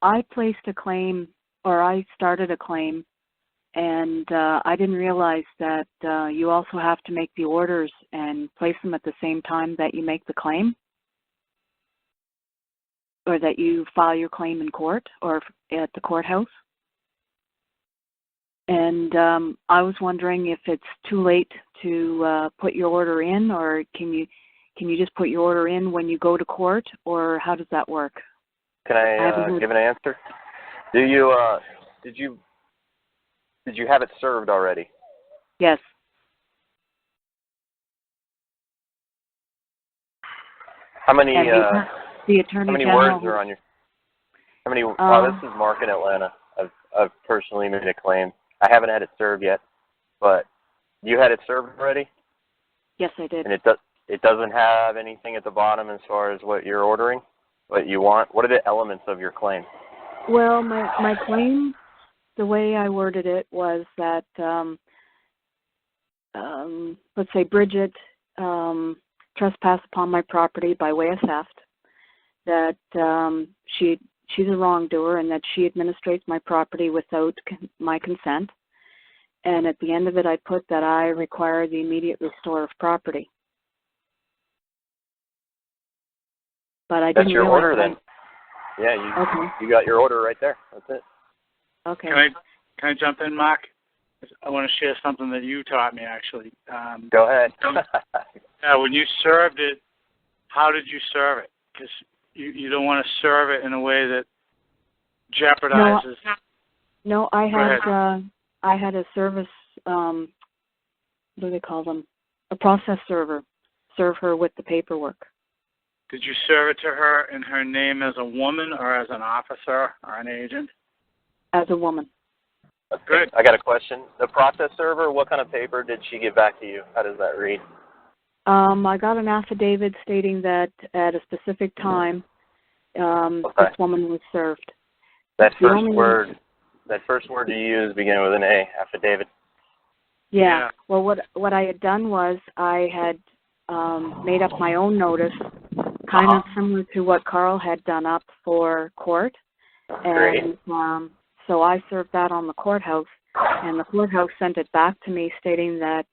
I placed a claim, or I started a claim, and I didn't realize that you also have to make the orders and place them at the same time that you make the claim, or that you file your claim in court or at the courthouse. And I was wondering if it's too late to put your order in, or can you just put your order in when you go to court, or how does that work? Can I give an answer? Did you have it served already? Yes. How many the Attorney how many General, words are on your? How many? This is Mark in Atlanta. I've personally made a claim. I haven't had it served yet, but you had it served already? Yes, I did. And it doesn't have anything at the bottom as far as what you're ordering, what you want. What are the elements of your claim? Well, my claim, the way I worded it was that, let's say Bridget trespassed upon my property by way of theft, that she's a wrongdoer and that she administrates my property without my consent. And at the end of it, I put that I require the immediate restore of property. But I didn't That's your realize order then. Yeah, you got your order right there. That's it. Okay. Can I jump in, Mark? I want to share something that you taught me, actually. Go ahead. When you served it, how did you serve it? Because you don't want to serve it in a way that jeopardizes. No, I had a service. What do they call them? A process server. Serve her with the paperwork. Did you serve it to her in her name as a woman or as an officer or an agent? As a woman. Good. I got a question. The process server, what kind of paper did she give back to you? How does that read? I got an affidavit stating that at a specific time, this woman was served. That first word you use beginning with an A, affidavit. Yeah. Well, what I had done was I had made up my own notice, kind of similar to what Karl had done up for court. Great. And so I served that on the courthouse, and the courthouse sent it back to me stating that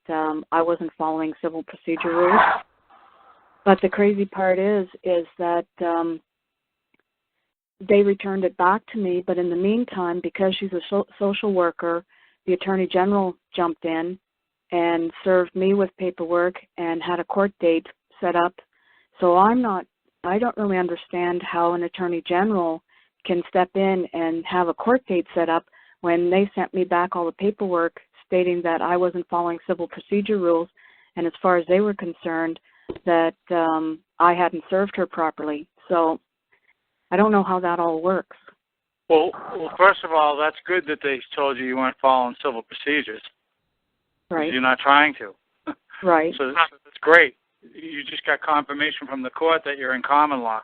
I wasn't following civil procedure rules. But the crazy part is that they returned it back to me, but in the meantime, because she's a social worker, the Attorney General jumped in and served me with paperwork and had a court date set up. So I don't really understand how an Attorney General can step in and have a court date set up when they sent me back all the paperwork stating that I wasn't following civil procedure rules, and as far as they were concerned, that I hadn't served her properly. So I don't know how that all works. Well, first of all, that's good that they told you weren't following civil procedures. Right. You're not trying to. Right. So that's great. You just got confirmation from the court that you're in common law.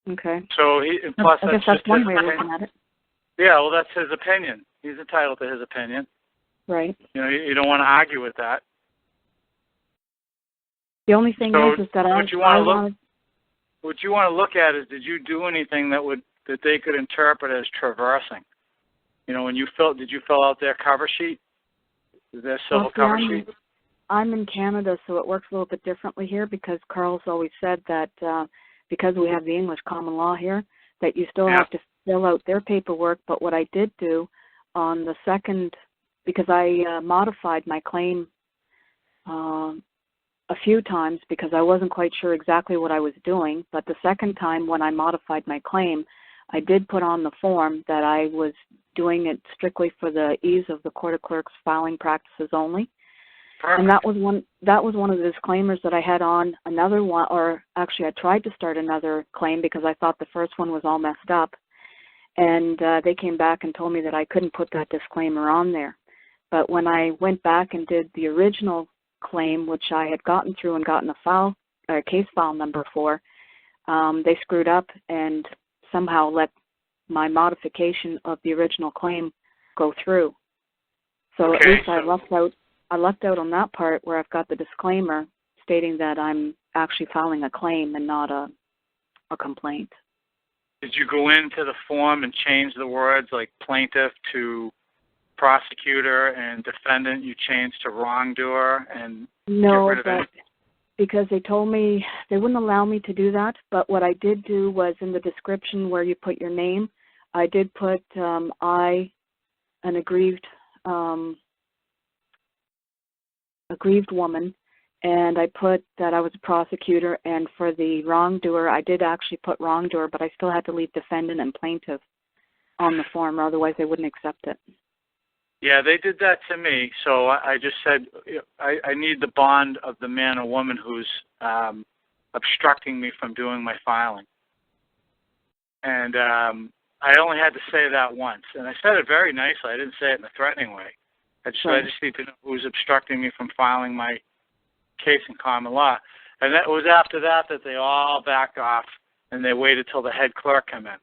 Okay. So plus I guess that's one way of looking at it. Yeah, well, that's his opinion. He's entitled to his opinion. Right. You don't want to argue with that. The only thing is that what you want to look at is, did you do anything that they could interpret as traversing? When did you fill out their cover sheet? Their civil cover sheet? I'm in Canada, so it works a little bit differently here because Karl's always said that because we have the English common law here, that you still have to fill out their paperwork. But what I did do on the second, because I modified my claim a few times because I wasn't quite sure exactly what I was doing, but the second time when I modified my claim, I did put on the form that I was doing it strictly for the ease of the Court of Clerks filing practices only. Perfect. And that was one of the disclaimers that I had on another one, or actually I tried to start another claim because I thought the first one was all messed up. And they came back and told me that I couldn't put that disclaimer on there. But when I went back and did the original claim, which I had gotten through and gotten a case file number for, they screwed up and somehow let my modification of the original claim go through. So at least I lucked out on that part where I've got the disclaimer stating that I'm actually filing a claim and not a complaint. Did you go into the form and change the words like plaintiff to prosecutor and defendant? You changed to wrongdoer and get rid of it? Because they told me they wouldn't allow me to do that. But what I did do was in the description where you put your name, I did put an aggrieved woman, and I put that I was a prosecutor, and for the wrongdoer, I did actually put wrongdoer, but I still had to leave defendant and plaintiff on the form, or otherwise they wouldn't accept it. Yeah, they did that to me, so I just said I need the bond of the man or woman who's obstructing me from doing my filing. And I only had to say that once, and I said it very nicely. I didn't say it in a threatening way. I just need to know who's obstructing me from filing my case in common law. And that was after that they all backed off, and they waited till the head clerk came in.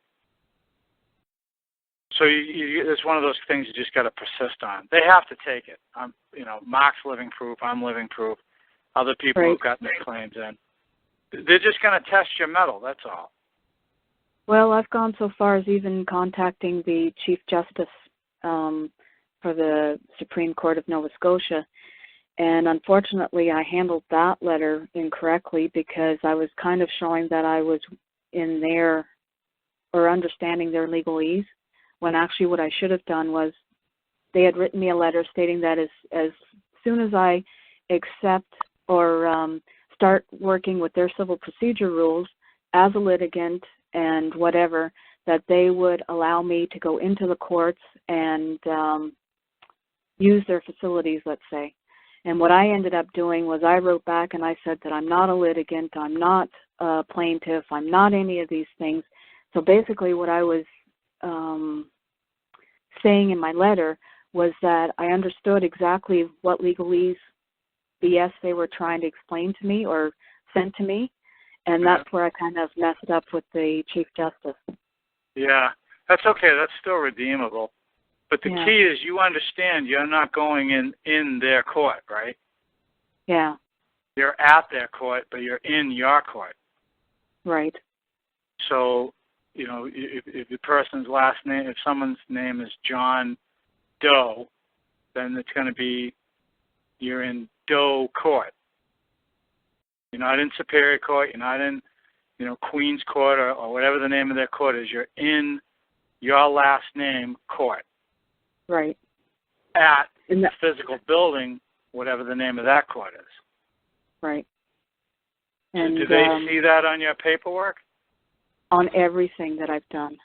So it's one of those things you just got to persist on. They have to take it. Mark's living proof. I'm living proof. Other people who've gotten their claims in. They're just going to test your mettle. That's all. Well, I've gone so far as even contacting the Chief Justice for the Supreme Court of Nova Scotia, and unfortunately I handled that letter incorrectly because I was kind of showing that I was in their, or understanding their legalese, when actually what I should have done was they had written me a letter stating that as soon as I accept or start working with their civil procedure rules as a litigant and whatever, that they would allow me to go into the courts and use their facilities, let's say. And what I ended up doing was I wrote back and I said that I'm not a litigant, I'm not a plaintiff, I'm not any of these things. So basically what I was saying in my letter was that I understood exactly what legalese BS they were trying to explain to me or send to me, and that's where I kind of messed up with the Chief Justice. Yeah, that's okay. That's still redeemable. But the key is you understand you're not going in their court, right? Yeah. You're at their court, but you're in your court. Right. So, if the person's last name, if someone's name is John Doe, then it's going to be you're in Doe Court. You're not in Superior Court. You're not in, Queen's Court or whatever the name of their court is. You're in your last name court. Right. At the physical building, whatever the name of that court is. Right. And do they see that on your paperwork? On everything that I've done.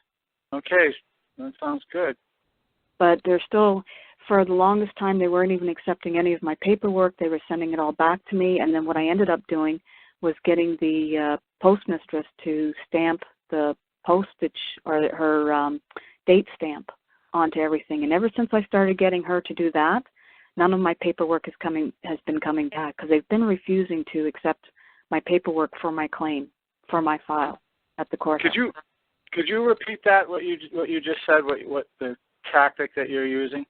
Okay, that sounds good. But they're still, for the longest time, they weren't even accepting any of my paperwork. They were sending it all back to me. And then what I ended up doing was getting the postmistress to stamp the postage or her date stamp onto everything. And ever since I started getting her to do that, none of my paperwork has been coming back because they've been refusing to accept my paperwork for my claim, for my file at the courthouse. Could you repeat that? What you just said? What the tactic that you're using?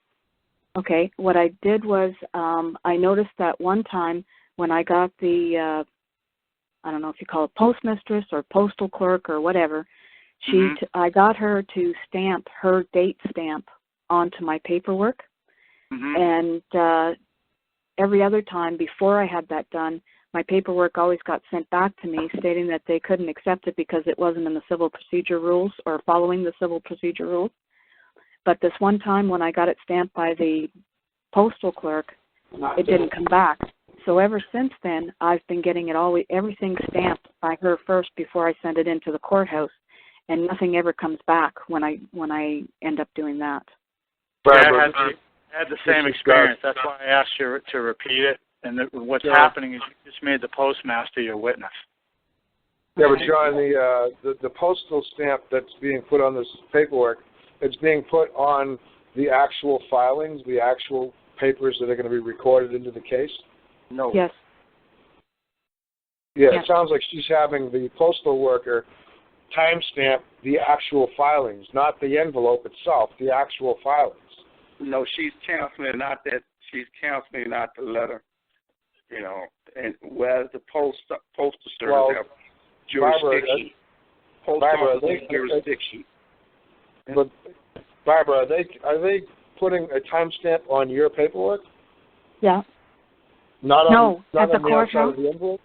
Okay. What I did was I noticed that one time when I got the I don't know if you call it postmistress or postal clerk or whatever, I got her to stamp her date stamp onto my paperwork, and every other time before I had that done, my paperwork always got sent back to me stating that they couldn't accept it because it wasn't in the civil procedure rules or following the civil procedure rules. But this one time when I got it stamped by the postal clerk, it didn't come back. So ever since then, I've been getting everything stamped by her first before I send it into the courthouse, and nothing ever comes back when I end up doing that. Yeah, I had the same experience. That's why I asked you to repeat it. And what's happening is you just made the postmaster your witness. Yeah, but John, the postal stamp that's being put on this paperwork, it's being put on the actual filings, the actual papers that are going to be recorded into the case? No. Yes. Yeah, it sounds like she's having the postal worker timestamp the actual filings, not the envelope itself, the actual filings. No, she's canceling not the letter. And whereas the postal service have jurisdiction. post Barbara, office jurisdiction. But Barbara, are they putting a timestamp on your paperwork? Yeah. Not on at the outside courthouse. of the envelope?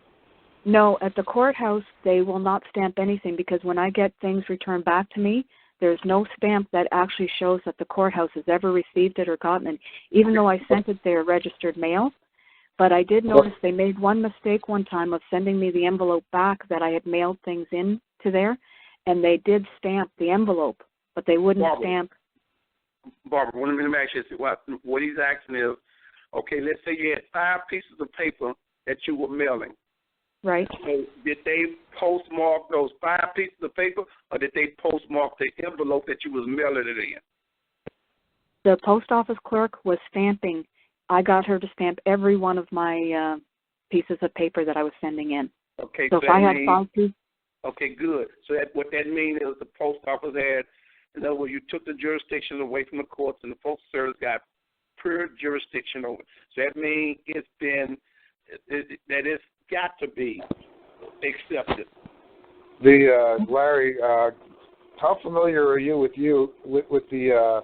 No, at the courthouse they will not stamp anything because when I get things returned back to me, there's no stamp that actually shows that the courthouse has ever received it or gotten it, even though I sent it their registered mail. But I did notice they made one mistake one time of sending me the envelope back that I had mailed things in to there, and they did stamp the envelope, but they wouldn't stamp. Barbara, let me ask you this. What he's asking is, okay, let's say you had 5 pieces of paper that you were mailing. Right. So did they postmark those 5 pieces of paper, or did they postmark the envelope that you was mailing it in? The post office clerk was stamping. I got her to stamp every one of my pieces of paper that I was sending in. Okay. So if I had 5 pieces. Okay, good. So what that means is the post office had, in other words, you took the jurisdiction away from the courts, and the Postal Service got pure jurisdiction over it. So that means that it's got to be accepted. Larry, how familiar are you with the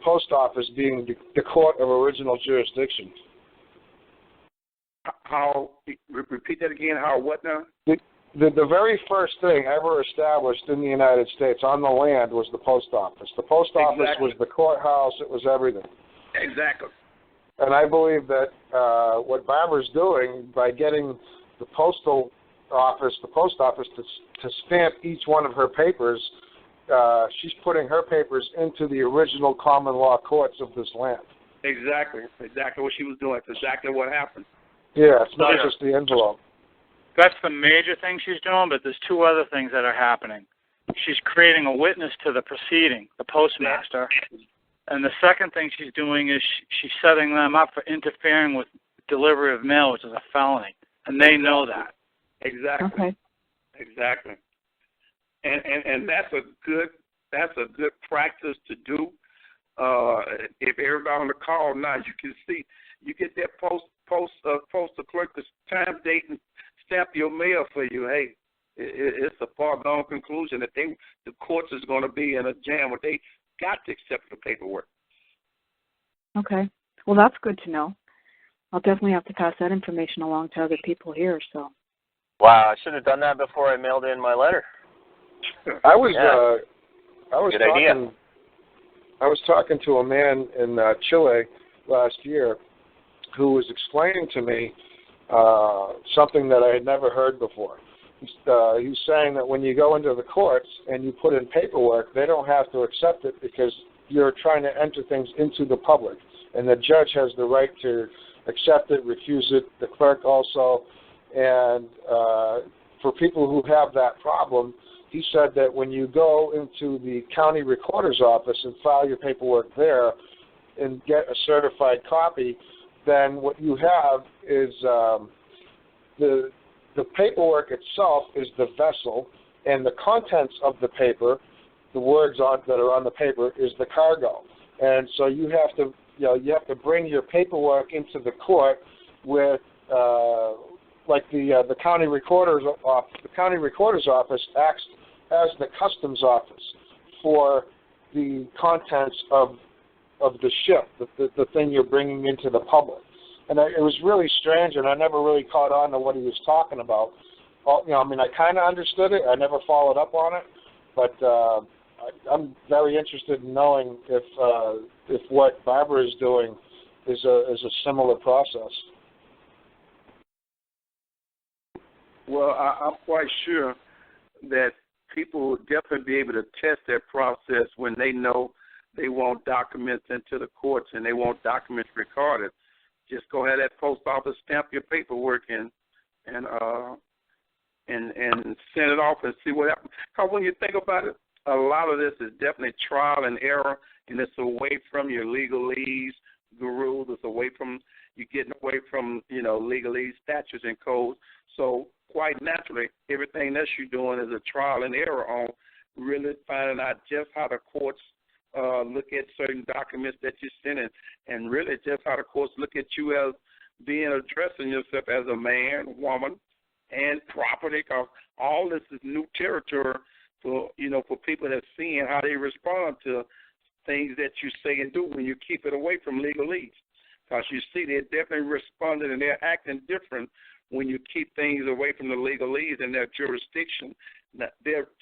post office being the court of original jurisdiction? How? Repeat that again. How? What now? The very first thing ever established in the United States on the land was the post office. The post office was the courthouse. It was everything. Exactly. And I believe that what Barbara's doing by getting the post office to stamp each one of her papers, she's putting her papers into the original common law courts of this land. Exactly what she was doing. That's exactly what happened. Yeah, it's not just the envelope. That's the major thing she's doing, but there's 2 other things that are happening. She's creating a witness to the proceeding, the postmaster, and the second thing she's doing is she's setting them up for interfering with delivery of mail, which is a felony, and they know that. Exactly. Okay. Exactly. And that's a good practice to do. If everybody on the call now, you can see, you get that postal clerk to time, date, and stamp your mail for you. Hey, it's a far gone conclusion that the courts is going to be in a jam where they got to accept the paperwork. Okay. Well, that's good to know. I'll definitely have to pass that information along to other people here. So. Wow, I should have done that before I mailed in my letter. I was talking to a man in Chile last year who was explaining to me something that I had never heard before. He was saying that when you go into the courts and you put in paperwork, they don't have to accept it because you're trying to enter things into the public, and the judge has the right to accept it, refuse it, the clerk also. And for people who have that problem, he said that when you go into the county recorder's office and file your paperwork there and get a certified copy, then what you have is the paperwork itself is the vessel, and the contents of the paper, the words that are on the paper, is the cargo. And so you have to bring your paperwork into the court with the county recorder's office. The county recorder's office acts as the customs office for the contents of the ship, the thing you're bringing into the public. And it was really strange, and I never really caught on to what he was talking about. I kind of understood it. I never followed up on it, but I'm very interested in knowing if what Barbara is doing is a similar process. Well, I'm quite sure that people will definitely be able to test that process when they know they want documents into the courts and they want documents recorded. Just go ahead at post office, stamp your paperwork and send it off and see what happens. Because when you think about it, a lot of this is definitely trial and error, and it's away from your legalese, the rules. It's away from you getting away from legalese, statutes, and codes. So quite naturally, everything that you're doing is a trial and error on really finding out just how the courts look at certain documents that you're sending, and really just how the courts look at you as being addressing yourself as a man, woman, and property, because all this is new territory for people that's seeing how they respond to things that you say and do when you keep it away from legalese. Because you see, they're definitely responding and they're acting different when you keep things away from the legalese in their jurisdiction. Now,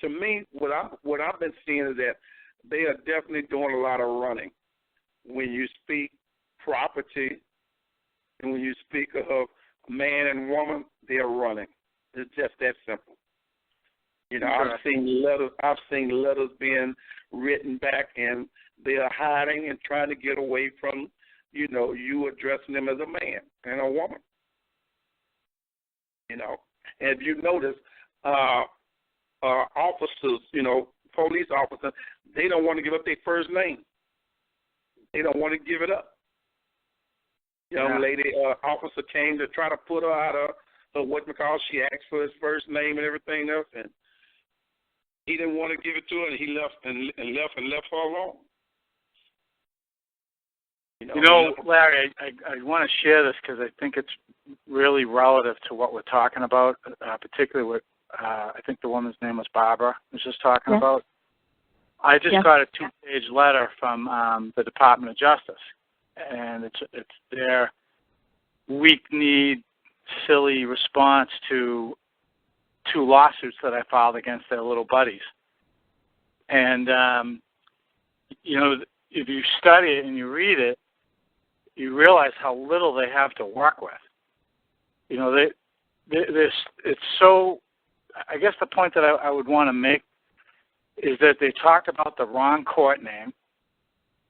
to me, what I've been seeing is that they are definitely doing a lot of running. When you speak property and when you speak of man and woman, they're running. It's just that simple. I've seen letters being written back, and they are hiding and trying to get away from, you addressing them as a man and a woman. And if you notice, officers, police officers, they don't want to give up their first name. They don't want to give it up. Young lady, officer came to try to put her out of her she asked for his first name and everything else, and he didn't want to give it to her, and he left her alone. Larry, I want to share this because I think it's really relative to what we're talking about, particularly with, I think the woman's name was Barbara, was just talking about. I just got a 2-page letter from the Department of Justice, and it's their weak-kneed, silly response to 2 lawsuits that I filed against their little buddies. And, if you study it and you read it, you realize how little they have to work with. It's so, I guess the point that I would want to make is that they talked about the wrong court name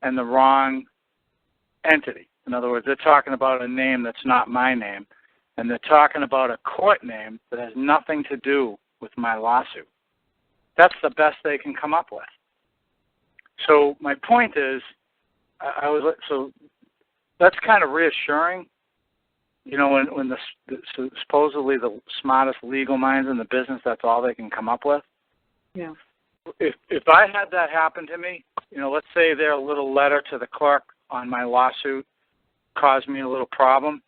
and the wrong entity. In other words, they're talking about a name that's not my name, and they're talking about a court name that has nothing to do with my lawsuit. That's the best they can come up with. So my point is, so that's kind of reassuring. When supposedly the smartest legal minds in the business, that's all they can come up with. Yeah. If I had that happen to me, let's say their little letter to the clerk on my lawsuit caused me a little problem,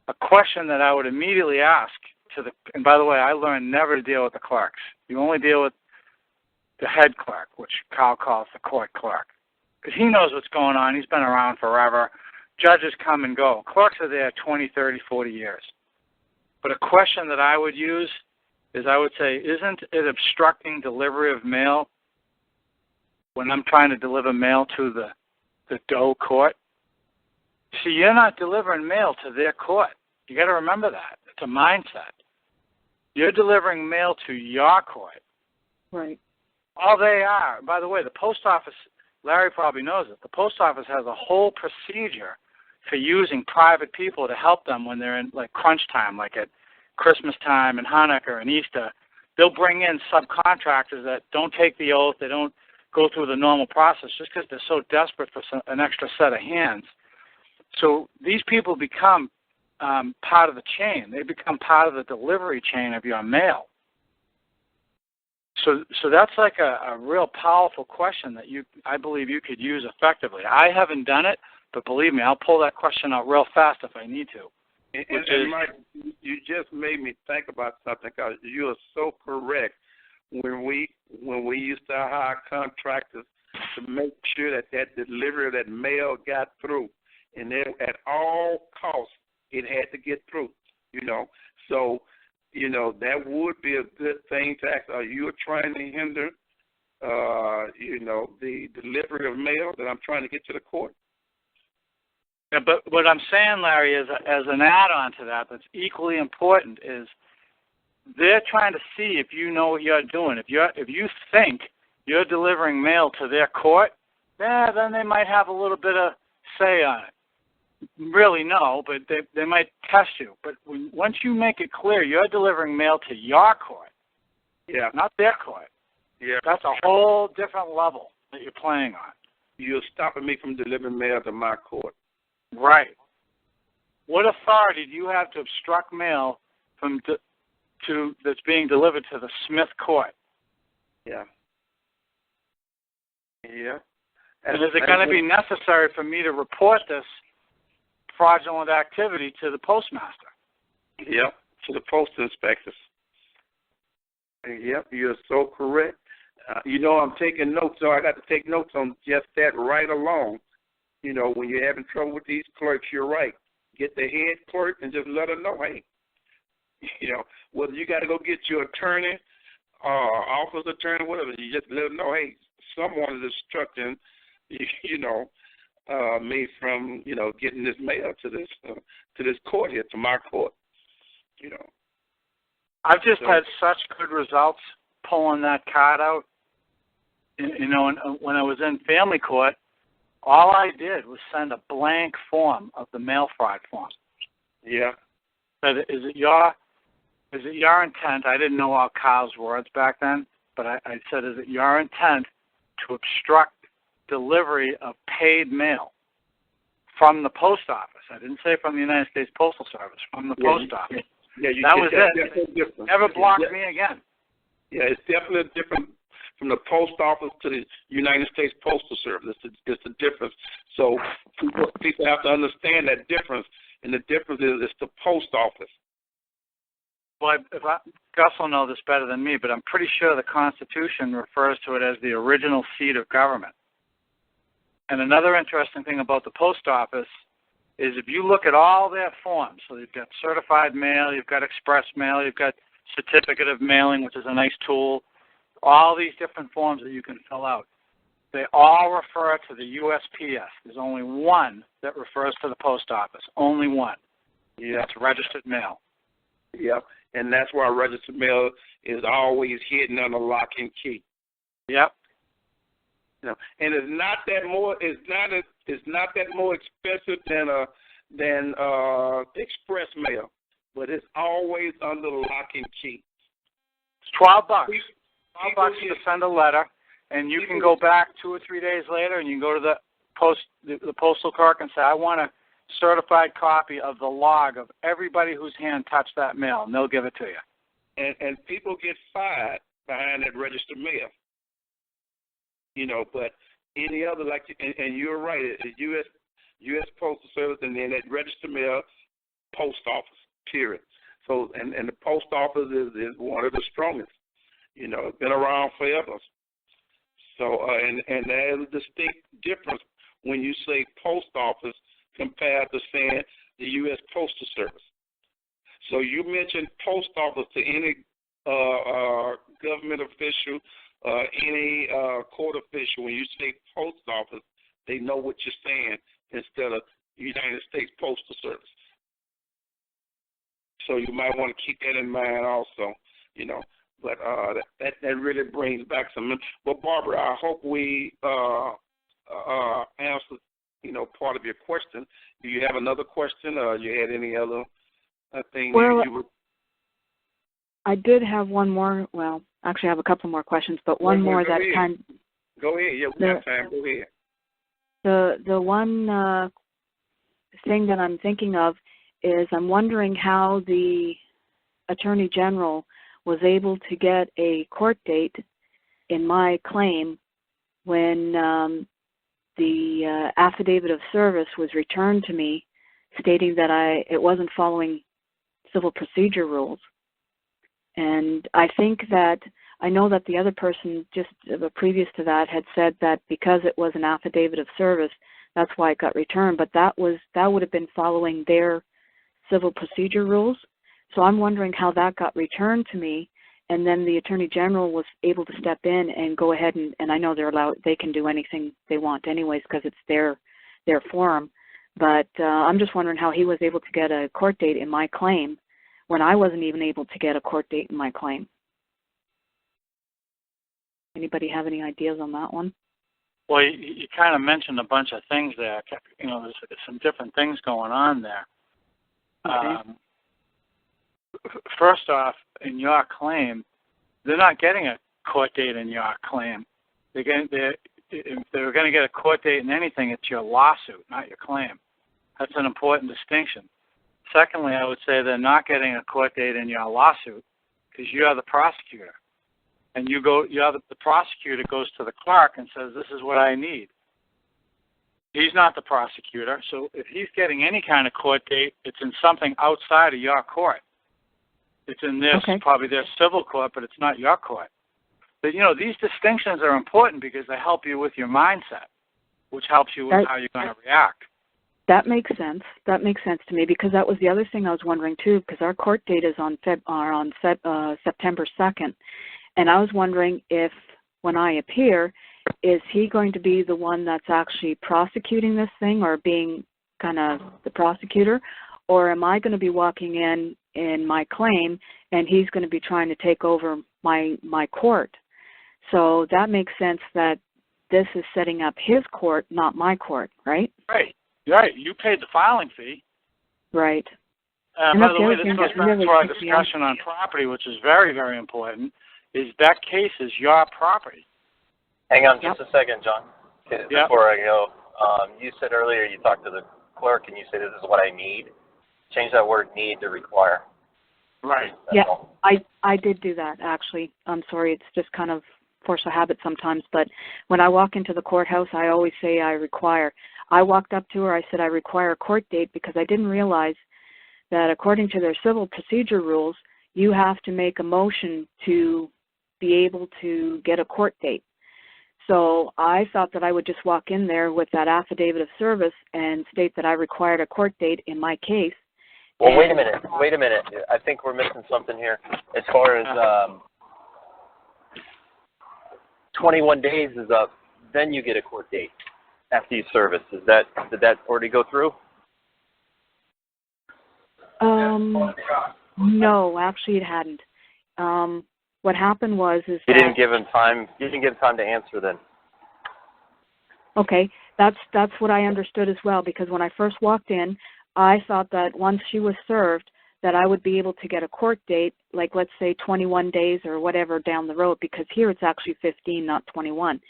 a question that I would immediately ask and by the way, I learned never to deal with the clerks. You only deal with the head clerk, which Karl calls the court clerk. Because he knows what's going on. He's been around forever. Judges come and go. Clerks are there 20, 30, 40 years. But a question that I would use is I would say, isn't it obstructing delivery of mail when I'm trying to deliver mail to the Doe court? See, you're not delivering mail to their court. You got to remember that. It's a mindset. You're delivering mail to your court. Right. All they are, by the way, the post office, Larry probably knows it, the post office has a whole procedure for using private people to help them when they're in crunch time, like at Christmas time and Hanukkah and Easter. They'll bring in subcontractors that don't take the oath, they don't go through the normal process just because they're so desperate for an extra set of hands. So these people become part of the chain. They become part of the delivery chain of your mail. So that's like a real powerful question that I believe you could use effectively. I haven't done it, but believe me, I'll pull that question out real fast if I need to. And Mike, you just made me think about something because you are so correct. When we used to hire contractors to make sure that delivery of that mail got through, and then at all costs it had to get through. So that would be a good thing to ask. Are you trying to hinder, the delivery of mail that I'm trying to get to the court? Yeah, but what I'm saying, Larry, is as an add-on to that's equally important is they're trying to see if you know what you're doing. If you think you're delivering mail to their court, then they might have a little bit of say on it. Really, no, but they might test you. But once you make it clear you're delivering mail to your court, not their court, that's a whole different level that you're playing on. You're stopping me from delivering mail to my court. Right. What authority do you have to obstruct mail that's being delivered to the Smith court? Yeah. And is it going to be necessary for me to report this fraudulent activity to the postmaster? Yep, to the post inspectors. Yep, you're so correct. I'm taking notes, so I got to take notes on just that right along. When you're having trouble with these clerks, you're right. Get the head clerk and just let her know, hey, whether you got to go get your attorney, office attorney, whatever, you just let them know, hey, someone is obstructing, me from, getting this mail to this court here, to my court, I've just had such good results pulling that card out. And when I was in family court, all I did was send a blank form of the mail fraud form. Yeah. Said, is it your intent? I didn't know all Carl's words back then, but I said, is it your intent to obstruct delivery of paid mail from the post office? I didn't say from the United States Postal Service, from the post office. Yeah, that was it. Never blocked me again. Yeah, it's definitely different from the post office to the United States Postal Service. It's a difference. So people have to understand that difference, and the difference is it's the post office. Well, Gus will know this better than me, but I'm pretty sure the Constitution refers to it as the original seat of government. And another interesting thing about the post office is if you look at all their forms, so you've got certified mail, you've got express mail, you've got certificate of mailing, which is a nice tool, all these different forms that you can fill out, they all refer to the USPS. There's only one that refers to the post office, only one. Yeah. That's registered mail. Yep, and that's why registered mail is always hidden under lock and key. Yep. And it's not that more expensive than express mail, but it's always under lock and key. It's $12. $12 to send a letter, and you can go back 2 or 3 days later, and you can go to the postal clerk and say, I want a certified copy of the log of everybody whose hand touched that mail, and they'll give it to you. And people get fired behind that registered mail. But any other, and you're right, the U.S. Postal Service and then that registered mail, post office, period. So, and the post office is one of the strongest. It's been around forever. So, and there's a distinct difference when you say post office compared to saying the U.S. Postal Service. So you mentioned post office to any government official, any court official. When you say post office, they know what you're saying instead of United States Postal Service. So you might want to keep that in mind also, But that really brings back some. But Barbara, I hope we answered, part of your question. Do you have another question, or you had any other thing you would? I did have one more. Well, actually, I have a couple more questions, but one more that kind. Go ahead. Yeah, we got time. Go ahead. The one thing that I'm thinking of is I'm wondering how the Attorney General was able to get a court date in my claim when the affidavit of service was returned to me, stating that it wasn't following civil procedure rules. And I think that I know that the other person just previous to that had said that because it was an affidavit of service, that's why it got returned. But that would have been following their civil procedure rules. So I'm wondering how that got returned to me, and then the Attorney General was able to step in and go ahead and I know they can do anything they want anyways because it's their forum. But I'm just wondering how he was able to get a court date in my claim when I wasn't even able to get a court date in my claim. Anybody have any ideas on that one? Well, you kind of mentioned a bunch of things there. There's some different things going on there. Okay. First off, in your claim, they're not getting a court date in your claim. If they're going to get a court date in anything, it's your lawsuit, not your claim. That's an important distinction. Secondly, I would say they're not getting a court date in your lawsuit because you are the prosecutor. And the prosecutor goes to the clerk and says, this is what I need. He's not the prosecutor, so if he's getting any kind of court date, it's in something outside of your court. It's in probably their civil court, but it's not your court. But, these distinctions are important because they help you with your mindset, which helps you with how you're going to react. That makes sense. That makes sense to me because that was the other thing I was wondering too. Because our court date is on September 2nd, and I was wondering if when I appear, is he going to be the one that's actually prosecuting this thing or being kind of the prosecutor, or am I going to be walking in my claim and he's going to be trying to take over my court? So that makes sense that this is setting up his court, not my court, right? Right. Right. You paid the filing fee. Right. By the way, this goes back to our discussion on property, which is very, very important, is that case is your property. Hang on just a second, John. Before I go, you said earlier you talked to the clerk and you said this is what I need. Change that word need to require. Right. Yeah, I did do that, actually. I'm sorry, it's just kind of force of habit sometimes, but when I walk into the courthouse, I always say I require. I walked up to her, I said I require a court date because I didn't realize that according to their civil procedure rules, you have to make a motion to be able to get a court date. So I thought that I would just walk in there with that affidavit of service and state that I required a court date in my case. Well, wait a minute. I think we're missing something here. As far as 21 days is up, then you get a court date after you service. Did that already go through? No, actually it hadn't. What happened was you didn't give him time. You didn't give him time to answer then. Okay, that's what I understood as well, because when I first walked in, I thought that once she was served, that I would be able to get a court date, like let's say 21 days or whatever down the road, because here it's actually 15, not 21.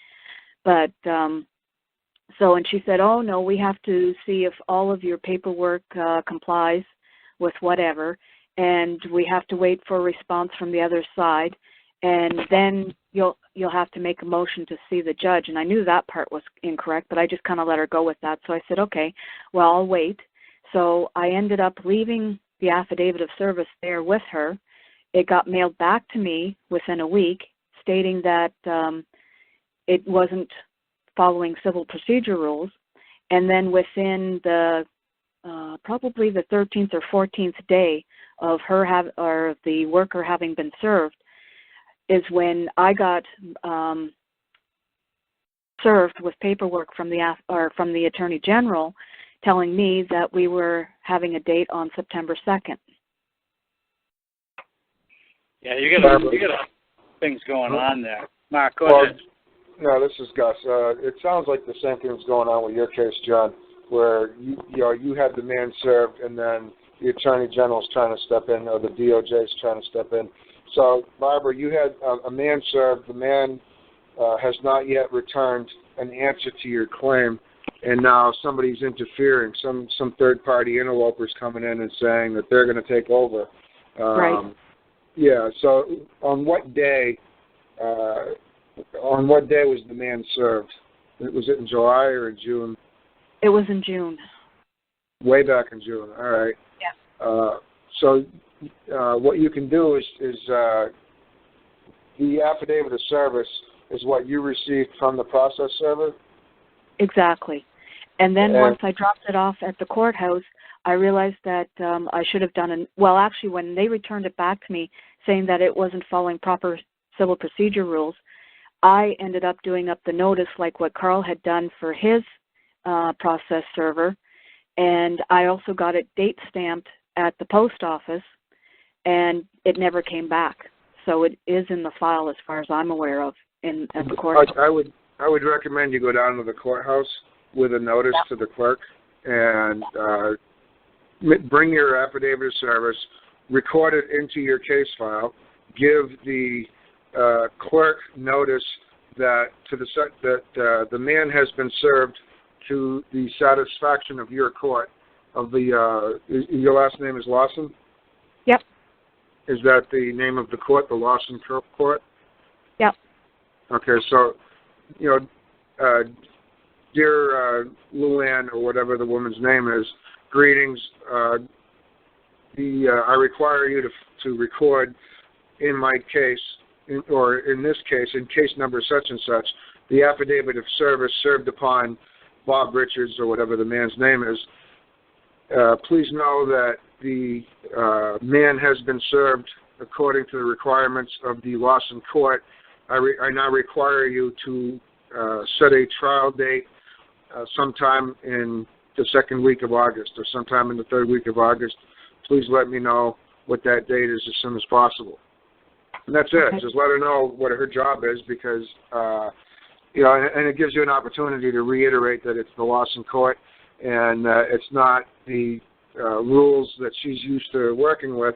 But and she said, oh no, we have to see if all of your paperwork complies with whatever, and we have to wait for a response from the other side, and then you'll have to make a motion to see the judge. And I knew that part was incorrect, but I just kind of let her go with that. So I said, okay, well, I'll wait. So I ended up leaving the affidavit of service there with her. It got mailed back to me within a week, stating that it wasn't following civil procedure rules. And then within the probably the 13th or 14th day of her the worker having been served, is when I got served with paperwork from the Attorney General, telling me that we were having a date on September 2nd. Yeah, you got things going on there. Mark, go ahead. No, this is Gus. It sounds like the same thing that's going on with your case, John, where you had the man served and then the Attorney General's trying to step in, or the DOJ's trying to step in. So, Barbara, you had a man served. The man has not yet returned an answer to your claim, and now somebody's interfering. Some third-party interlopers coming in and saying that they're going to take over. Right. Yeah. So, on what day was the man served? Was it in July or in June? It was in June. Way back in June. All right. Yeah. So what you can do is the affidavit of service is what you received from the process server? Exactly. And then once I dropped it off at the courthouse, I realized that I should have done actually, when they returned it back to me saying that it wasn't following proper civil procedure rules, I ended up doing up the notice like what Karl had done for his process server, and I also got it date stamped at the post office, and it never came back. So it is in the file as far as I'm aware of at the courthouse. I would recommend you go down to the courthouse with a notice to the clerk and bring your affidavit of service, record it into your case file, give the clerk notice that the man has been served to the satisfaction of your court. Your last name is Lawson? Yep. Is that the name of the court, the Lawson Court? Yep. Okay, so, dear Luann, or whatever the woman's name is, greetings. I require you to record in my case, or in this case, in case number such and such, the affidavit of service served upon Bob Richards, or whatever the man's name is. Please know that the man has been served according to the requirements of the Lawson court. I now require you to set a trial date sometime in the second week of August or sometime in the third week of August. Please let me know what that date is as soon as possible. And that's it. Just let her know what her job is, because, and it gives you an opportunity to reiterate that it's the Lawson court and it's not the rules that she's used to working with.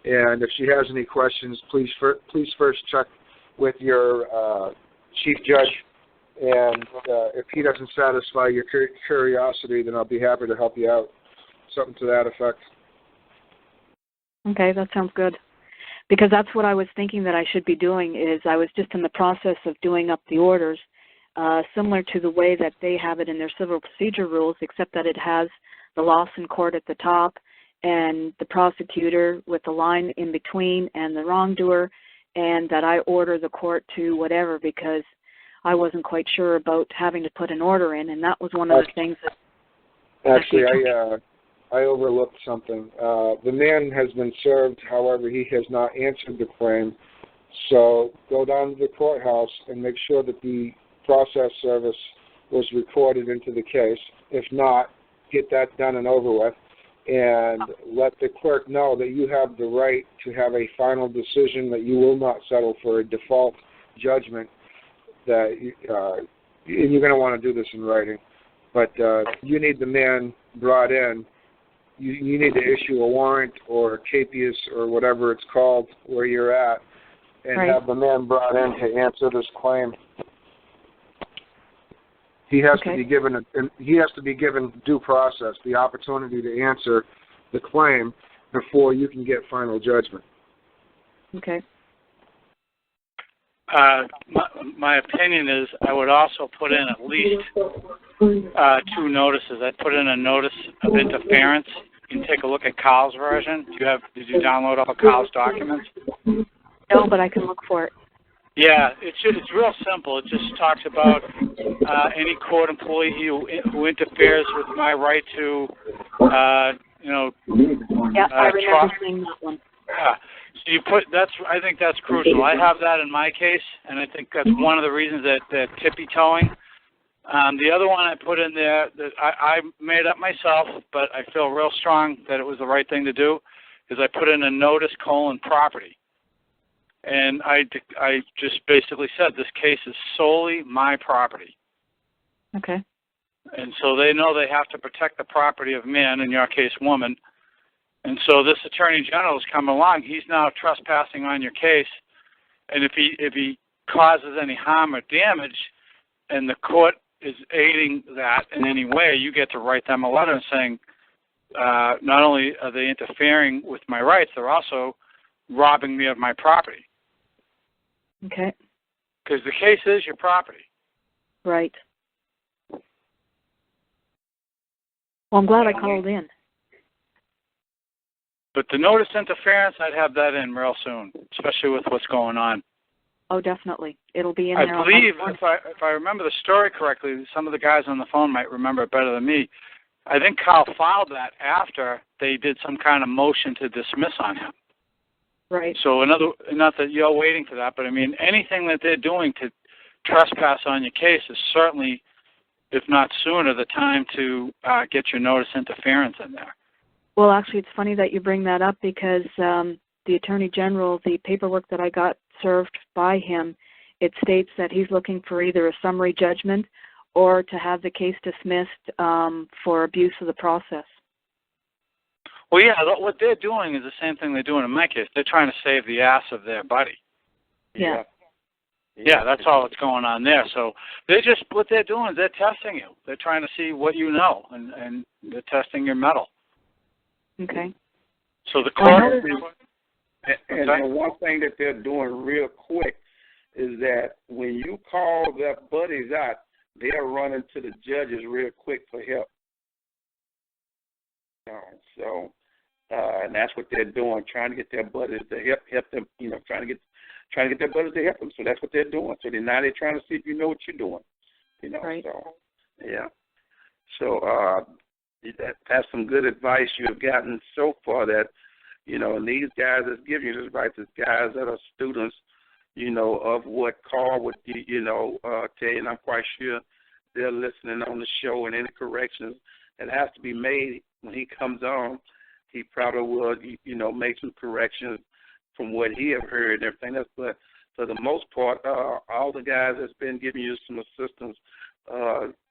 And if she has any questions, please first check with your chief judge. And if he doesn't satisfy your curiosity, then I'll be happy to help you out. Something to that effect. Okay, that sounds good. Because that's what I was thinking that I should be doing, is I was just in the process of doing up the orders, similar to the way that they have it in their civil procedure rules, except that it has the Lawson court at the top and the prosecutor with the line in between and the wrongdoer, and that I order the court to whatever, because I wasn't quite sure about having to put an order in, and that was one of the things that... Actually, I overlooked something. The man has been served, however, he has not answered the claim. So go down to the courthouse and make sure that the process service was recorded into the case. If not, get that done and over with. And let the clerk know that you have the right to have a final decision, that you will not settle for a default judgment. That and you're going to want to do this in writing. But you need the man brought in. You need to issue a warrant or a capias or whatever it's called where you're at, and have the man brought in to answer this claim. He has to be given due process, the opportunity to answer the claim before you can get final judgment. Okay. My opinion is I would also put in at least 2 notices. I'd put in a notice of interference. You can take a look at Karl's version. Did you download all of Karl's documents? No, but I can look for it. Yeah, it's real simple. It just talks about any court employee who interferes with my right to, Yeah, I remember seeing that one. Yeah. So I think that's crucial. I have that in my case, and I think that's one of the reasons that tippy toeing. The other one I put in there that I made up myself, but I feel real strong that it was the right thing to do, is I put in a notice : property. And I just basically said this case is solely my property. Okay. And so they know they have to protect the property of man, in your case, woman. And so this Attorney General is coming along. He's now trespassing on your case. And if he causes any harm or damage, and the court is aiding that in any way, you get to write them a letter saying, not only are they interfering with my rights, they're also robbing me of my property. Okay. Because the case is your property. Right. Well, I'm glad I called in. But the notice interference, I'd have that in real soon, especially with what's going on. Oh, definitely. It'll be in there. I believe, if I remember the story correctly, some of the guys on the phone might remember it better than me. I think Karl filed that after they did some kind of motion to dismiss on him. Right. So not that you're waiting for that, but I mean, anything that they're doing to trespass on your case is certainly, if not sooner, the time to get your notice interference in there. Well, actually, it's funny that you bring that up, because the Attorney General, the paperwork that I got served by him, it states that he's looking for either a summary judgment or to have the case dismissed for abuse of the process. Well, yeah, what they're doing is the same thing they're doing in my case. They're trying to save the ass of their buddy. Yeah. Yeah, that's all that's going on there. So what they're doing is they're testing you. They're trying to see what you know, and they're testing your mettle. Okay. So the court... And one thing that they're doing real quick is that when you call their buddies out, they're running to the judges real quick for help. And that's what they're doing, trying to get their buddies to help them, trying to get trying to get their brothers to help them. So that's what they're doing. So now they're trying to see if you know what you're doing. You know, right. So, yeah. So that's some good advice you have gotten so far that, you know, and these guys that's giving you this advice is guys that are students, you know, of what Karl would, you know, tell you, and I'm quite sure they're listening on the show, and any corrections that has to be made when he comes on, he probably will, you know, make some corrections from what he have heard and everything else. But for the most part, all the guys that's been giving you some assistance,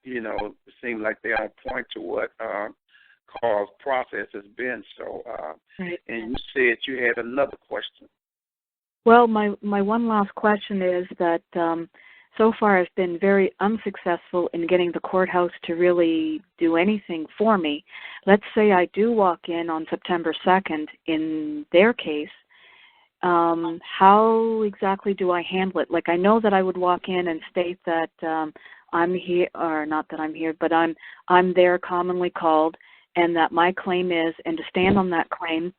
you know, it seems like they're on point to what Karl's process has been. So, right. And you said you had another question. Well, my one last question is that so far I've been very unsuccessful in getting the courthouse to really do anything for me. Let's say I do walk in on September 2nd in their case. How exactly do I handle it? Like, I know that I would walk in and state that I'm here, or not that I'm here, but I'm there commonly called, and that my claim is, and to stand on that claim,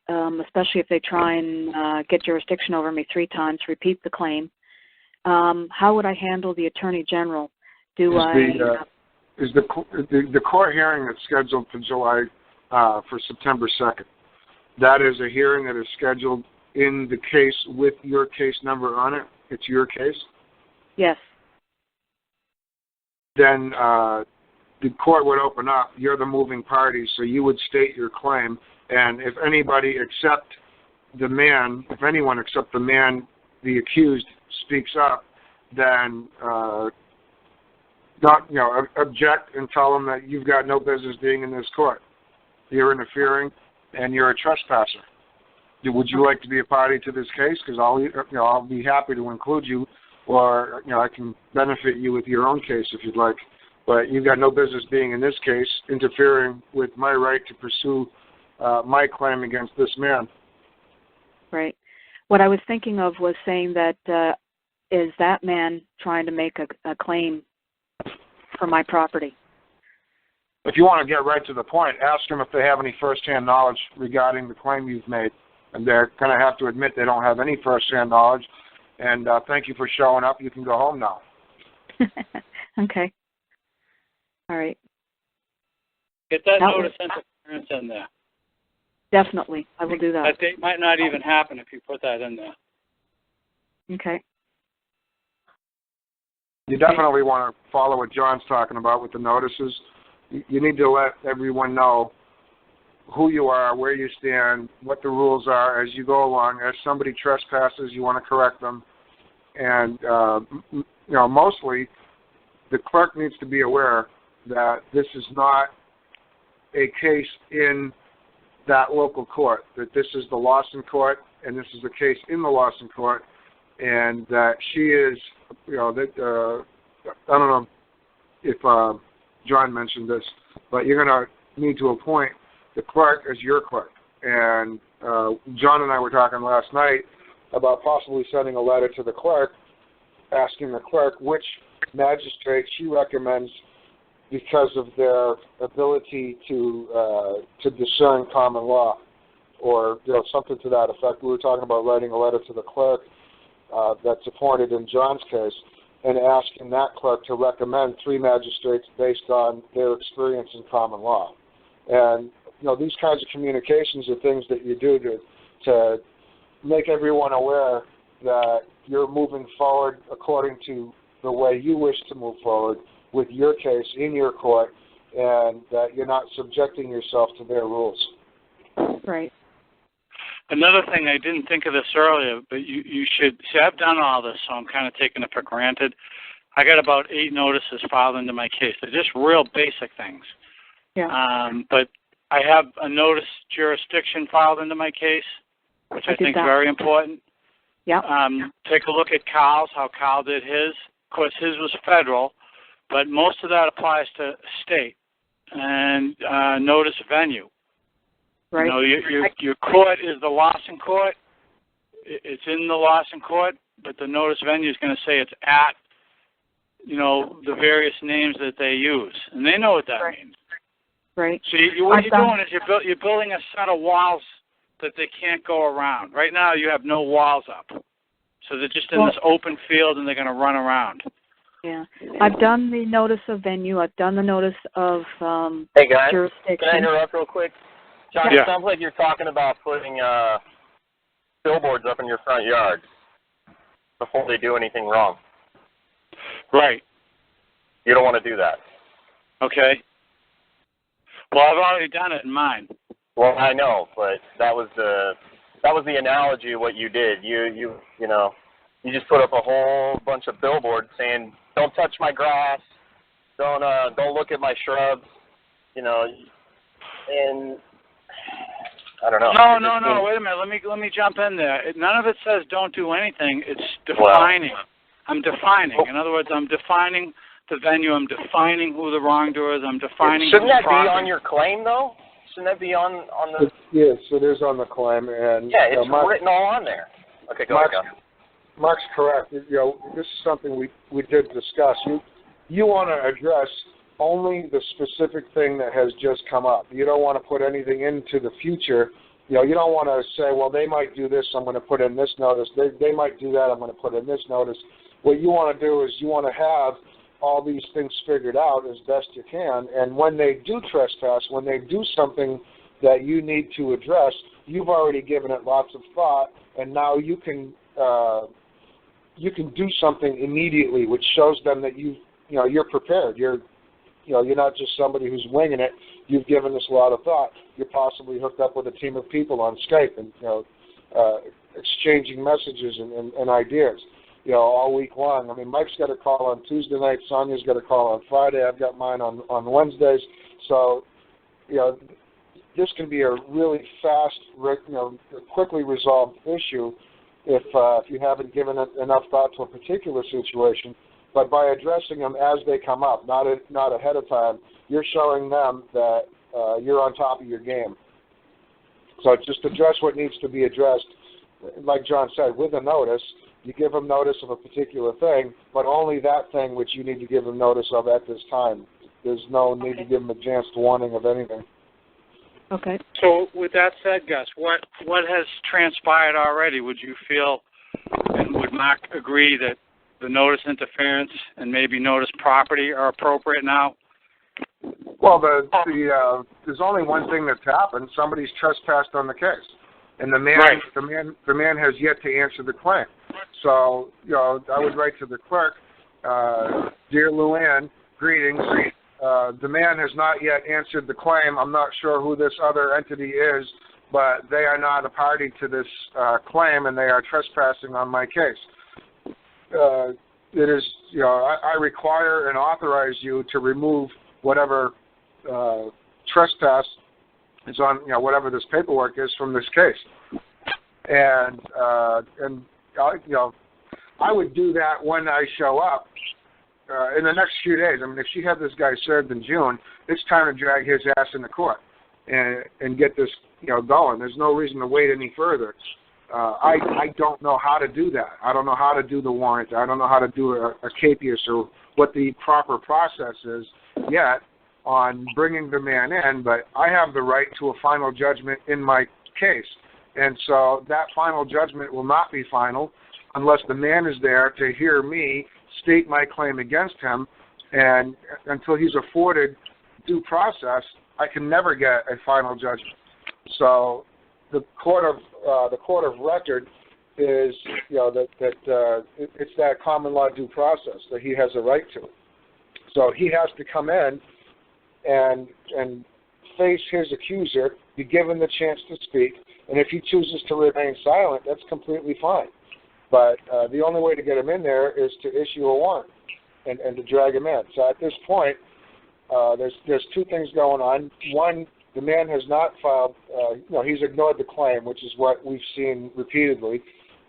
especially if they try and get jurisdiction over me 3 times, repeat the claim. How would I handle the Attorney General? Is the court hearing that's scheduled for September 2nd? That is a hearing that is scheduled in the case with your case number on it. It's your case. Yes. Then the court would open up. You're the moving party, so you would state your claim. And if anybody except the man, if anyone except the man, the accused, speaks up, then object and tell them that you've got no business being in this court. You're interfering, and you're a trespasser. Would you like to be a party to this case? Because I'll be happy to include you, or I can benefit you with your own case if you'd like. But you've got no business being in this case, interfering with my right to pursue my claim against this man. Right. What I was thinking of was saying that is that man trying to make a claim for my property? If you want to get right to the point, ask them if they have any first-hand knowledge regarding the claim you've made. And they're going to have to admit they don't have any first-hand knowledge. And thank you for showing up. You can go home now. Okay. All right. Get that notice sent to parents in there. Definitely. I will do that. That date might not even happen if you put that in there. Okay. You definitely want to follow what John's talking about with the notices. You need to let everyone know who you are, where you stand, what the rules are as you go along. As somebody trespasses, you want to correct them. And, mostly the clerk needs to be aware that this is not a case in that local court, that this is the Lawson court, and this is a case in the Lawson court, and that she is, I don't know if John mentioned this, but you're going to need to appoint the clerk as your clerk. And John and I were talking last night about possibly sending a letter to the clerk, asking the clerk which magistrate she recommends because of their ability to discern common law, or something to that effect. We were talking about writing a letter to the clerk that's appointed in John's case, and asking that clerk to recommend 3 magistrates based on their experience in common law. And these kinds of communications are things that you do to make everyone aware that you're moving forward according to the way you wish to move forward with your case in your court, and that you're not subjecting yourself to their rules. Right. Another thing, I didn't think of this earlier, but you should see, I've done all this, so I'm kind of taking it for granted. I got about 8 notices filed into my case. They're just real basic things. Yeah. But I have a notice jurisdiction filed into my case, which I think is very important. Yeah. Take a look at Karl's, how Karl did his. Of course, his was federal, but most of that applies to state. And notice venue. Right. Your court is the Lawson court. It's in the Lawson court, but the notice venue is going to say it's at, the various names that they use. And they know what that means. Right. So what you're doing is you're building a set of walls that they can't go around. Right now you have no walls up. So they're just in this open field and they're going to run around. Yeah. I've done the notice of venue. I've done the notice of hey guys, jurisdiction. Can I interrupt real quick? John, Yeah. It sounds like you're talking about putting billboards up in your front yard before they do anything wrong. Right. You don't want to do that. Okay. Well, I've already done it in mine. Well, I know, but that was the analogy of what you did. You just put up a whole bunch of billboards saying, "Don't touch my grass, don't look at my shrubs," and I don't know. No. Wait a minute. Let me jump in there. None of it says don't do anything. It's defining. I'm defining. In other words, I'm defining the venue. I'm defining who the wrongdoer is. I'm defining. Shouldn't that be on your claim, though? Shouldn't that be on the? Yes, it is on the claim, and yeah, it's written all on there. Okay, go ahead. Mark's correct. This is something we did discuss. You want to address only the specific thing that has just come up. You don't want to put anything into the future. You don't want to say, well, they might do this, I'm going to put in this notice. They might do that, I'm going to put in this notice. What you want to do is you want to have all these things figured out as best you can, and when they do trespass, when they do something that you need to address, you've already given it lots of thought, and now you can do something immediately, which shows them that you're prepared. You're not just somebody who's winging it. You've given this a lot of thought. You're possibly hooked up with a team of people on Skype and exchanging messages and ideas. All week long. I mean, Mike's got a call on Tuesday night. Sonya's got a call on Friday. I've got mine on Wednesdays. So, this can be a really fast, quickly resolved issue if you haven't given it enough thought to a particular situation. But by addressing them as they come up, not ahead of time, you're showing them that you're on top of your game. So just address what needs to be addressed. Like John said, with a notice, you give them notice of a particular thing, but only that thing which you need to give them notice of at this time. There's no need to give them advanced warning of anything. Okay. So with that said, Gus, what has transpired already? Would you feel, and would Mark agree that the notice interference and maybe notice property are appropriate now? Well, there's only one thing that's happened. Somebody's trespassed on the case, and the man has yet to answer the claim. So, I would write to the clerk, Dear Luann, greetings. The man has not yet answered the claim. I'm not sure who this other entity is, but they are not a party to this claim, and they are trespassing on my case. It is, I require and authorize you to remove whatever trespass is on, whatever this paperwork is from this case. And I would do that when I show up in the next few days. I mean, if she had this guy served in June, it's time to drag his ass into court and get this, going. There's no reason to wait any further. I don't know how to do that. I don't know how to do the warrant. I don't know how to do a capias or what the proper process is yet on bringing the man in, but I have the right to a final judgment in my case. And so that final judgment will not be final unless the man is there to hear me state my claim against him, and until he's afforded due process, I can never get a final judgment. So the court of record is, it's that common law due process that he has a right to. So he has to come in and face his accuser, be given the chance to speak, and if he chooses to remain silent, that's completely fine. But the only way to get him in there is to issue a warrant and to drag him in. So at this point, there's two things going on. One, the man has not filed, he's ignored the claim, which is what we've seen repeatedly,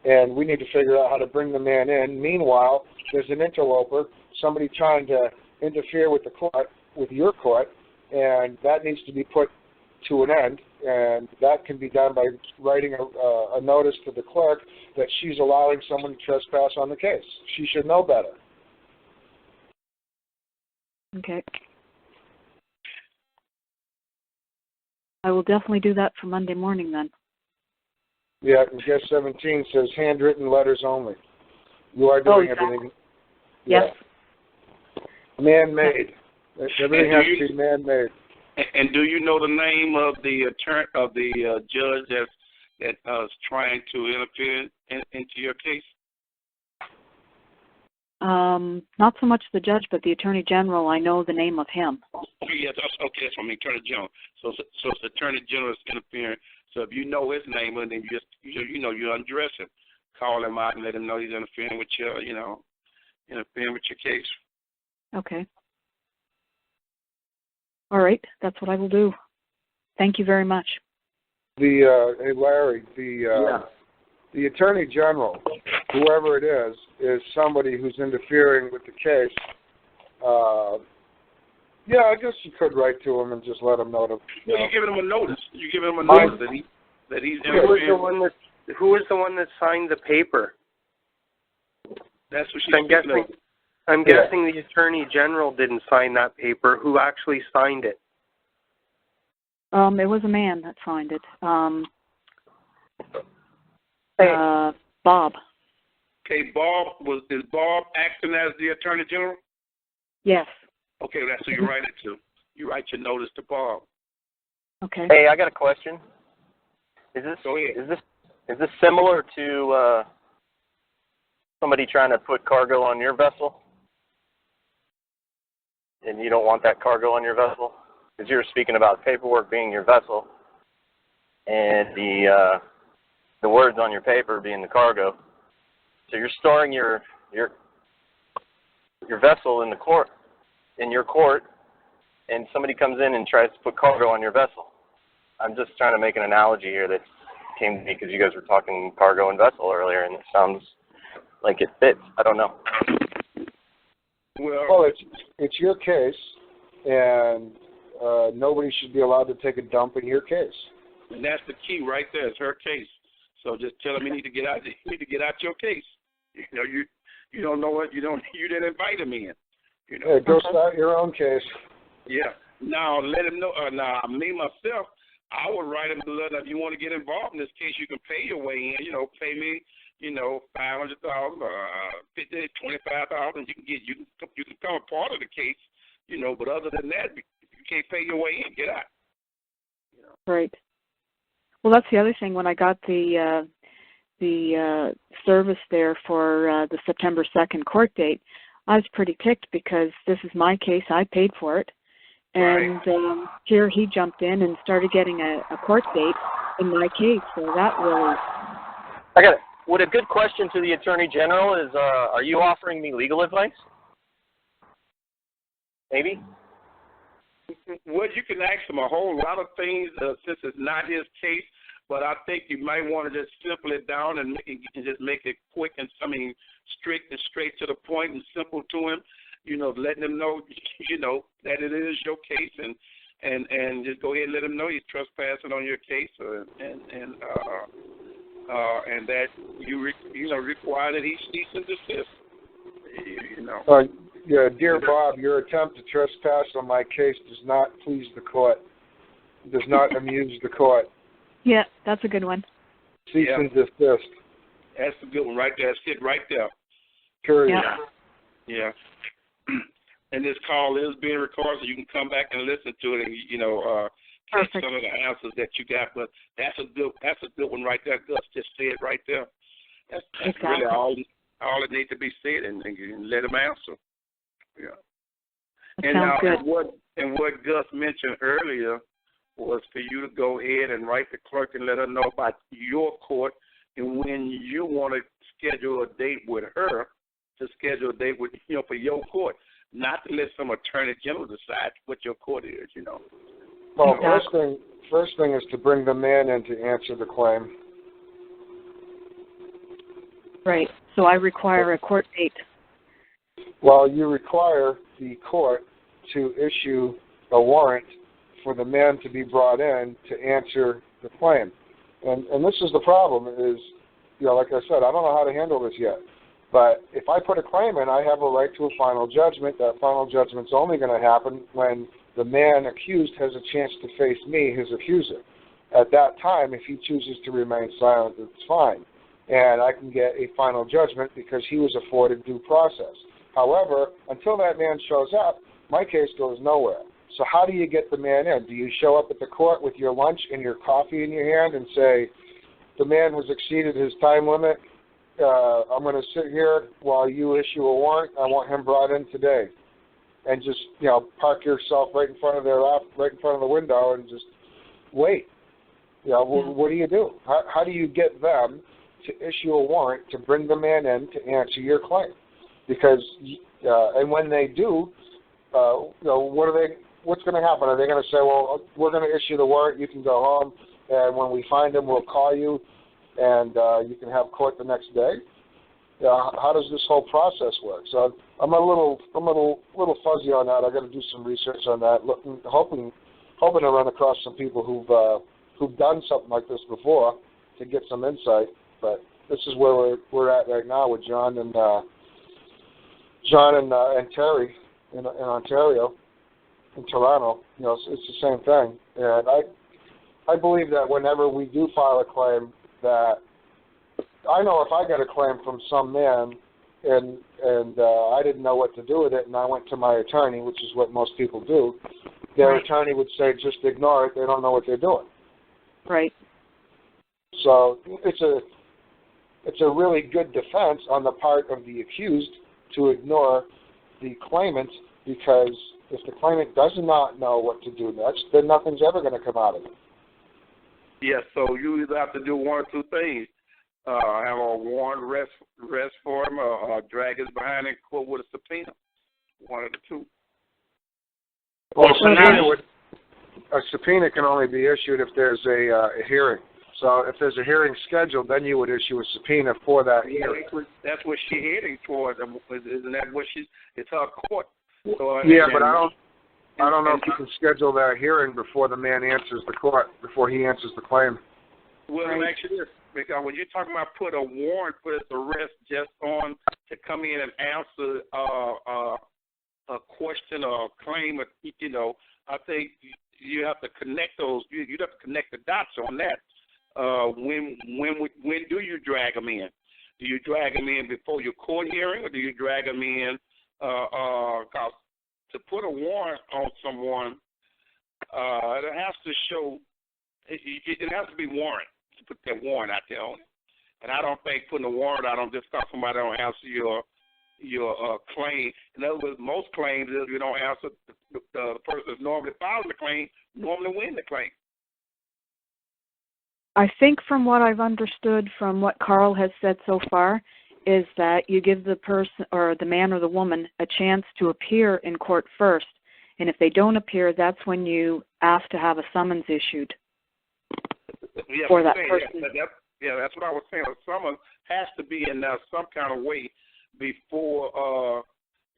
and we need to figure out how to bring the man in. Meanwhile, there's an interloper, somebody trying to interfere with the court, with your court, and that needs to be put to an end, and that can be done by writing a notice to the clerk that she's allowing someone to trespass on the case. She should know better. Okay. I will definitely do that for Monday morning then. Yeah, and guest 17 says handwritten letters only. You are doing everything. Yes. Yeah. Man-made. Everything has to be man-made. And do you know the name of the judge that is trying to interfere into your case? Not so much the judge, but the Attorney General. I know the name of him. Yes, okay, that's from the Attorney General. So it's the Attorney General is interfering. So if you know his name, and then you undress him, call him out and let him know he's interfering with your, interfering with your case. Okay. All right, that's what I will do. Thank you very much. Hey Larry, the Attorney General, whoever it is somebody who's interfering with the case. Yeah, I guess you could write to him and just let him know to. You're giving him a notice. You're giving him a notice that he's interfering. Who was the one that signed the paper? That's what she's speaking of. I'm guessing the Attorney General didn't sign that paper. Who actually signed it? It was a man that signed it. Bob. Okay, is Bob acting as the Attorney General? Yes. Okay, that's who you write it to. You write your notice to Bob. Okay. Hey, I got a question. Go ahead. Is this similar to somebody trying to put cargo on your vessel, and you don't want that cargo on your vessel? Because you were speaking about paperwork being your vessel, and the words on your paper being the cargo. So you're storing your vessel in your court, and somebody comes in and tries to put cargo on your vessel. I'm just trying to make an analogy here that came to me because you guys were talking cargo and vessel earlier, and it sounds like it fits. I don't know. Well, it's your case, and nobody should be allowed to take a dump in your case. And that's the key right there. It's her case. So just tell him you need to get out. You need to get out your case. You don't know what you didn't invite him in. Yeah, go start your own case. Yeah. Now let him know. Now me myself, I would write him a letter. If you want to get involved in this case, you can pay your way in. Pay me. $500,000, $50,000, $25,000. You can become a part of the case. But other than that, you can't pay your way in. Get out. Right. Well, that's the other thing. When I got the service there for the September 2nd court date, I was pretty ticked because this is my case. I paid for it. And here he jumped in and started getting a court date in my case. So that really... I got it. What a good question to the Attorney General is, are you offering me legal advice? Maybe? Well, you can ask him a whole lot of things since it's not his case, but I think you might want to just simple it down and just make it quick and, strict and straight to the point and simple to him, letting him know, that it is your case and just go ahead and let him know he's trespassing on your case and that you require that he cease and desist. Dear Bob, your attempt to trespass on my case does not please the court. It does not amuse the court. Yeah, that's a good one. Cease and desist. That's a good one right there. That's it right there. Period. Yeah. And this call is being recorded, so you can come back and listen to it and get some of the answers that you got. But that's a good one right there. Gus just said right there. That's exactly. Really all it needs to be said, and let him answer. Yeah. That sounds good. And what Gus mentioned earlier was for you to go ahead and write the clerk and let her know about your court and when you want to schedule a date with her to schedule a date with for your court, not to let some attorney general decide what your court is. Well, first thing is to bring the man in to answer the claim. Right. So I require a court date. Well, you require the court to issue a warrant for the man to be brought in to answer the claim. And this is the problem is, like I said, I don't know how to handle this yet. But if I put a claim in, I have a right to a final judgment. That final judgment's only going to happen when the man accused has a chance to face me, his accuser. At that time, if he chooses to remain silent, it's fine. and I can get a final judgment because he was afforded due process. However, until that man shows up, my case goes nowhere. So how do you get the man in? Do you show up at the court with your lunch and your coffee in your hand and say, the man has exceeded his time limit, I'm going to sit here while you issue a warrant, I want him brought in today, and just, park yourself right in front of the window and just wait. What do you do? How do you get them to issue a warrant to bring the man in to answer your claim? Because, and when they do, what's going to happen? Are they going to say, well, we're going to issue the warrant, you can go home, and when we find him, we'll call you, and you can have court the next day? How does this whole process work? So I'm a little fuzzy on that. I got to do some research on that, hoping to run across some people who've done something like this before to get some insight. But this is where we're at right now with John and Terry in Ontario, in Toronto. It's the same thing. And I believe that whenever we do file a claim, that I know if I got a claim from some man and I didn't know what to do with it, and I went to my attorney, which is what most people do, their attorney would say, just ignore it. They don't know what they're doing. Right. So it's a really good defense on the part of the accused to ignore the claimant, because if the claimant does not know what to do next, then nothing's ever going to come out of it. Yeah, so you either have to do one or two things. Have a warrant rest for him, or drag his behind in court with a subpoena. One of the two. Well, a subpoena can only be issued if there's a hearing. So if there's a hearing scheduled, then you would issue a subpoena for that hearing. That's what she's heading towards. Isn't that what it's her court? So, but I don't know if you can schedule that hearing before the man answers the court, before he answers the claim. Well, actually, because when you're talking about put a warrant for his arrest just on to come in and answer a question or a claim, I think you have to connect those. You'd have to connect the dots on that. When do you drag them in? Do you drag them in before your court hearing, or do you drag them in? Cause to put a warrant on someone, it has to show. It has to be warrant to put that warrant out there on it. And I don't think putting a warrant out on just because somebody don't answer your claim. In other words, most claims, if you don't answer, the person that's normally filing the claim normally win the claim. I think from what I've understood from what Karl has said so far is that you give the person or the man or the woman a chance to appear in court first. And if they don't appear, that's when you ask to have a summons issued for that person. That's what I was saying. A summons has to be in some kind of way before,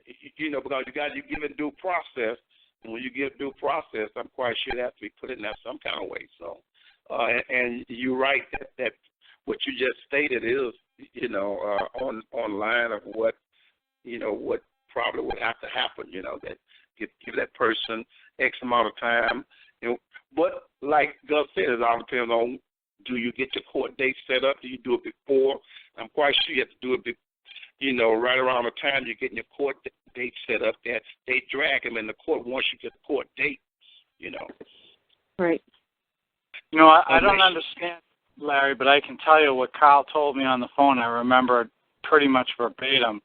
because you give it due process. And when you give due process, I'm quite sure it has to be put in there some kind of way. So, and you're right that what you just stated is, on line of what probably would have to happen, that give that person X amount of time, But like Gus said, it all depends on, do you get your court date set up? Do you do it before? I'm quite sure you have to do it, right around the time you're getting your court date set up. That they drag them in the court once you get the court date, Right. I don't understand, Larry, but I can tell you what Karl told me on the phone. I remember pretty much verbatim.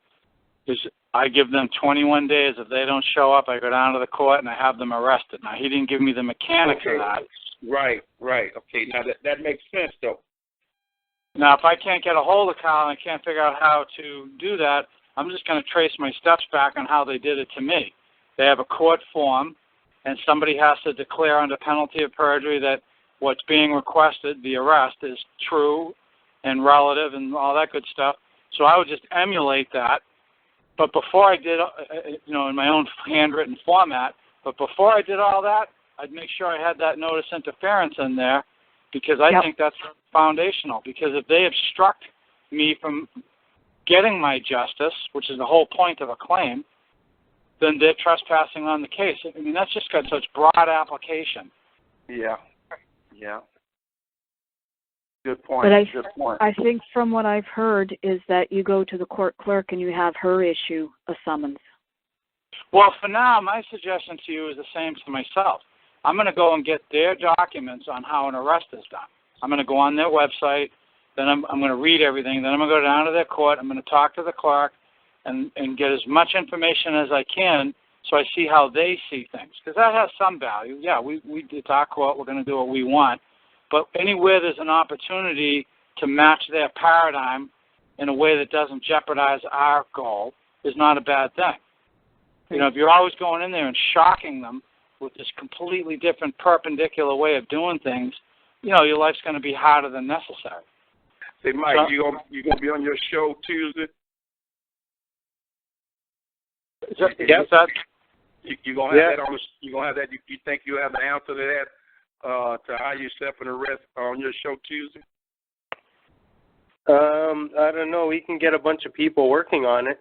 Is I give them 21 days. If they don't show up, I go down to the court and I have them arrested. Now, he didn't give me the mechanics of that. Right. Okay, now that makes sense, though. Now, if I can't get a hold of Karl and I can't figure out how to do that, I'm just going to trace my steps back on how they did it to me. They have a court form, and somebody has to declare under penalty of perjury that what's being requested, the arrest, is true and relative and all that good stuff. So I would just emulate that. But before I did, in my own handwritten format, but before I did all that, I'd make sure I had that notice interference in there, because I think that's foundational. Because if they obstruct me from getting my justice, which is the whole point of a claim, then they're trespassing on the case. I mean, that's just got such broad application. Yeah. Good point. But Good point. I think from what I've heard is that you go to the court clerk and you have her issue a summons. Well, for now, my suggestion to you is the same to myself. I'm going to go and get their documents on how an arrest is done. I'm going to go on their website, then I'm going to read everything, then I'm going to go down to their court, I'm going to talk to the clerk and get as much information as I can so I see how they see things. Because that has some value. Yeah, it's our court, we're going to do what we want. But anywhere there's an opportunity to match their paradigm in a way that doesn't jeopardize our goal is not a bad thing. You know, if you're always going in there and shocking them with this completely different perpendicular way of doing things, you know, your life's going to be harder than necessary. Say, Mike, you gonna be on your show Tuesday? Yes. You gonna have that on the? You gonna have that? You think you have the answer to that? To how you set an arrest on your show Tuesday? I don't know. We can get a bunch of people working on it.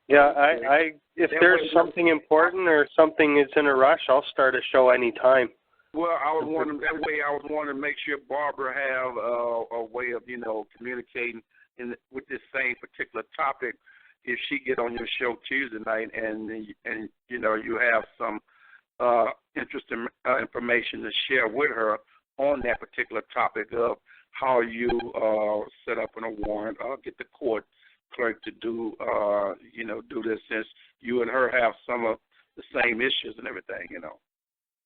Yeah, I if there's something important or something is in a rush, I'll start a show anytime. Well, I was wanting to make sure Barbara have a way of, you know, communicating with this same particular topic. If she get on your show Tuesday night and you know you have some interesting information to share with her on that particular topic of how you set up a warrant or get the court clerk to do this, since you and her have some of the same issues and everything, you know.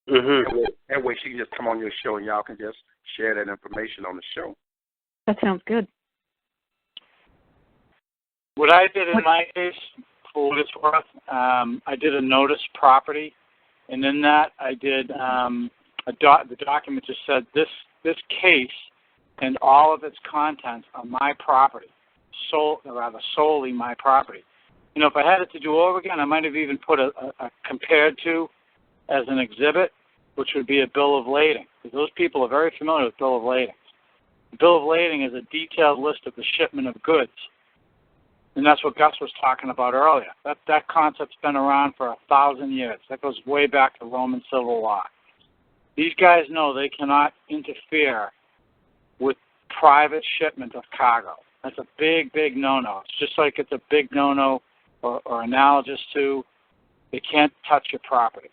Mm-hmm. That way she can just come on your show and y'all can just share that information on the show. That sounds good. What I did in my case, for what it's worth, I did a notice property, and in that I did the document just said this case and all of its contents are my property, solely my property. You know, if I had it to do over again, I might have even put a compared to as an exhibit, which would be a bill of lading, because those people are very familiar with bill of lading. The bill of lading is a detailed list of the shipment of goods, and that's what Gus was talking about earlier. That concept's been around for 1,000 years. That goes way back to Roman civil law. These guys know they cannot interfere with private shipment of cargo. That's a big, big no-no. It's just like it's a big no-no or analogous to they can't touch your property.